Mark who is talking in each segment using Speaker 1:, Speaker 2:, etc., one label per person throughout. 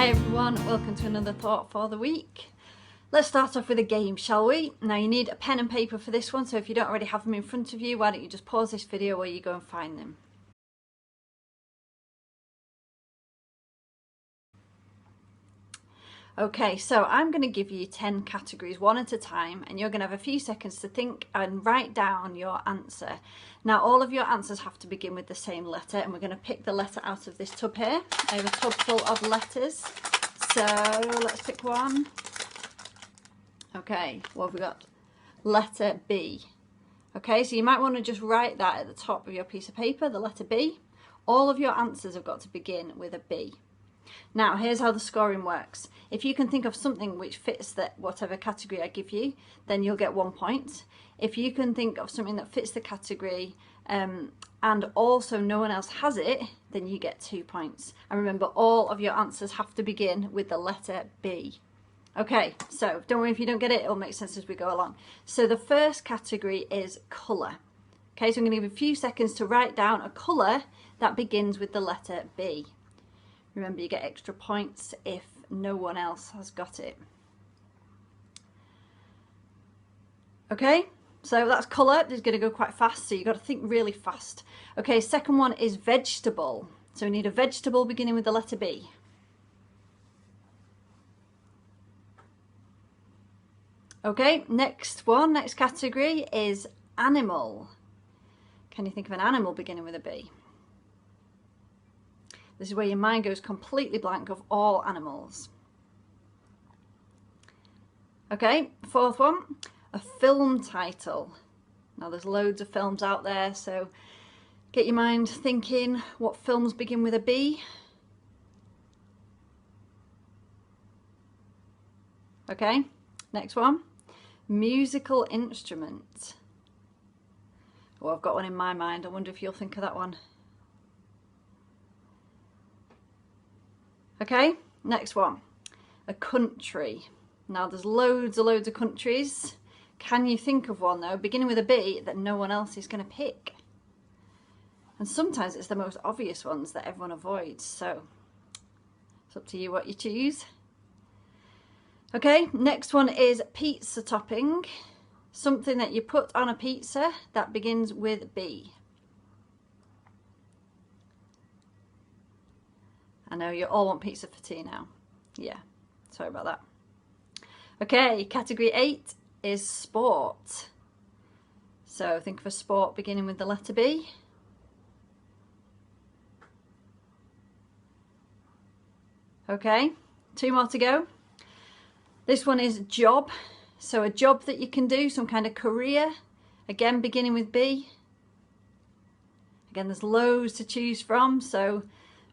Speaker 1: Hi everyone, welcome to another thought for the week. Let's start off with a game, shall we? Now you need a pen and paper for this one, so if you don't already have them in front of you, why don't you just pause this video while you go and find them. Okay, so I'm going to give you 10 categories one at a time, and you're going to have a few seconds to think and write down your answer. Now all of your answers have to begin with the same letter, and we're going to pick the letter out of this tub here. I have a tub full of letters, so let's pick one. Okay, what have we got? Letter B. Okay, so you might want to just write that at the top of your piece of paper, the letter B. All of your answers have got to begin with a B. Now, here's how the scoring works. If you can think of something which fits that whatever category I give you, then you'll get 1 point. If you can think of something that fits the category and also no one else has it, then you get 2 points. And remember, all of your answers have to begin with the letter B. Okay, so don't worry if you don't get it, it'll make sense as we go along. So the first category is colour. Okay, so I'm going to give you a few seconds to write down a colour that begins with the letter B. Remember, you get extra points if no one else has got it. Okay, so that's colour. It's going to go quite fast, so you've got to think really fast. Okay, second one is vegetable. So we need a vegetable beginning with the letter B. Okay, next category is animal. Can you think of an animal beginning with a B? This is where your mind goes completely blank of all animals. Okay, fourth one, a film title. Now there's loads of films out there, so get your mind thinking what films begin with a B. Okay, next one, musical instrument. Oh, I've got one in my mind. I wonder if you'll think of that one. Okay, next one, a country. Now there's loads of countries. Can you think of one though, beginning with a B, that no one else is going to pick? And sometimes it's the most obvious ones that everyone avoids, so it's up to you what you choose. Okay, next one is pizza topping. Something that you put on a pizza that begins with B. I know you all want pizza for tea now. Yeah, sorry about that. Okay, category 8 is sport. So think of a sport beginning with the letter B. Okay, 2 more to go. This one is job. So a job that you can do, some kind of career, again beginning with B. Again, there's loads to choose from, so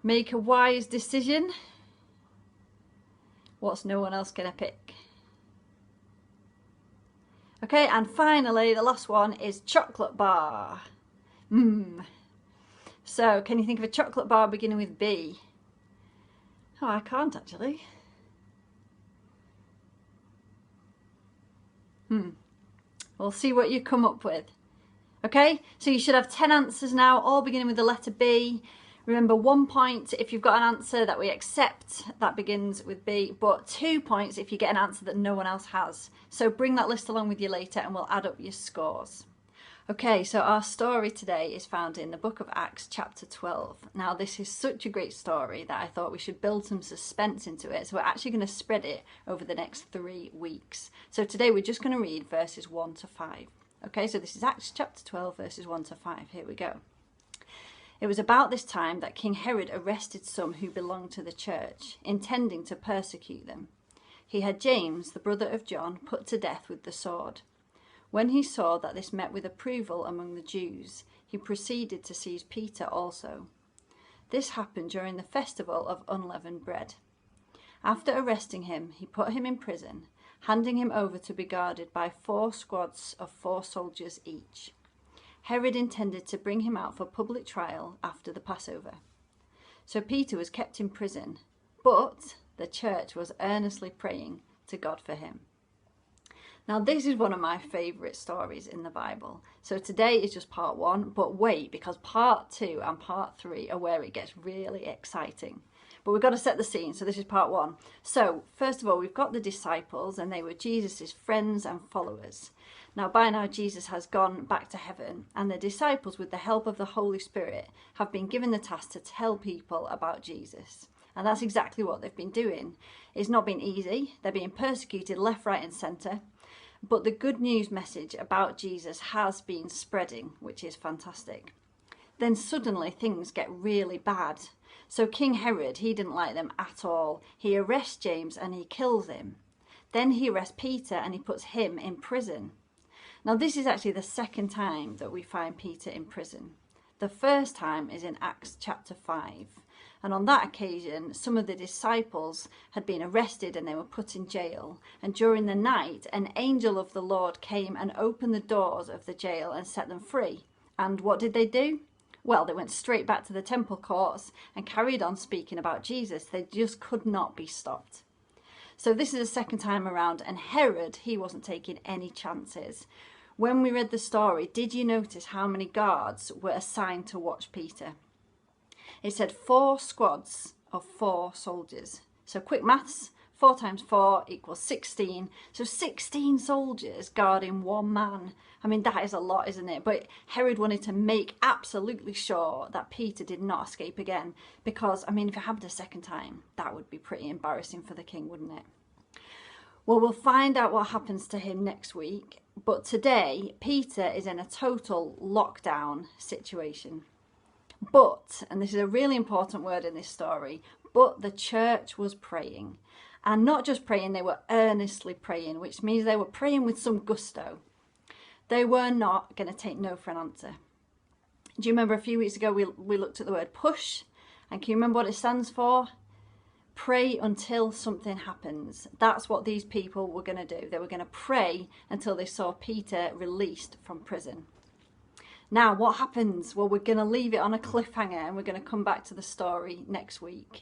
Speaker 1: make a wise decision. What's no one else going to pick? Okay, and finally, the last one is chocolate bar. So, can you think of a chocolate bar beginning with B? Oh, I can't actually. We'll see what you come up with. Okay, so you should have 10 answers now, all beginning with the letter B. Remember, 1 point if you've got an answer that we accept that begins with B, but 2 points if you get an answer that no one else has. So bring that list along with you later and we'll add up your scores. Okay, so our story today is found in the book of Acts chapter 12. Now this is such a great story that I thought we should build some suspense into it. So we're actually going to spread it over the next 3 weeks. So today we're just going to read verses 1 to 5. Okay, so this is Acts chapter 12 verses 1 to 5. Here we go. It was about this time that King Herod arrested some who belonged to the church, intending to persecute them. He had James, the brother of John, put to death with the sword. When he saw that this met with approval among the Jews, he proceeded to seize Peter also. This happened during the festival of unleavened bread. After arresting him, he put him in prison, handing him over to be guarded by 4 squads of 4 soldiers each. Herod intended to bring him out for public trial after the Passover. So Peter was kept in prison, but the church was earnestly praying to God for him. Now this is one of my favourite stories in the Bible. So today is just part 1, but wait, because part 2 and part 3 are where it gets really exciting. But we've got to set the scene, so this is part one. So, first of all, we've got the disciples, and they were Jesus' friends and followers. Now, by now, Jesus has gone back to heaven, and the disciples, with the help of the Holy Spirit, have been given the task to tell people about Jesus. And that's exactly what they've been doing. It's not been easy. They're being persecuted left, right, and centre. But the good news message about Jesus has been spreading, which is fantastic. Then suddenly things get really bad. So King Herod, he didn't like them at all. He arrests James and he kills him. Then he arrests Peter and he puts him in prison. Now this is actually the second time that we find Peter in prison. The first time is in Acts chapter 5. And on that occasion, some of the disciples had been arrested and they were put in jail. And during the night, an angel of the Lord came and opened the doors of the jail and set them free. And what did they do? Well, they went straight back to the temple courts and carried on speaking about Jesus. They just could not be stopped. So this is the second time around, and Herod, he wasn't taking any chances. When we read the story, did you notice how many guards were assigned to watch Peter? It said 4 squads of 4 soldiers. So quick maths, 4 times 4 equals 16. So 16 soldiers guarding 1 man. I mean, that is a lot, isn't it? But Herod wanted to make absolutely sure that Peter did not escape again. Because, I mean, if it happened a second time, that would be pretty embarrassing for the king, wouldn't it? Well, we'll find out what happens to him next week. But today, Peter is in a total lockdown situation. But, and this is a really important word in this story, but the church was praying. And not just praying, they were earnestly praying, which means they were praying with some gusto. They were not going to take no for an answer. Do you remember a few weeks ago we looked at the word push? And can you remember what it stands for? Pray until something happens. That's what these people were going to do. They were going to pray until they saw Peter released from prison. Now, what happens? Well, we're going to leave it on a cliffhanger and we're going to come back to the story next week.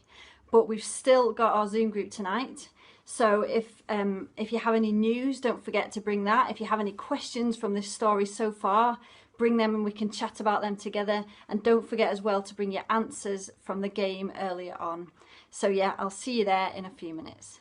Speaker 1: But we've still got our Zoom group tonight. So if you have any news, don't forget to bring that. If you have any questions from this story so far, bring them and we can chat about them together. And don't forget as well to bring your answers from the game earlier on. So yeah, I'll see you there in a few minutes.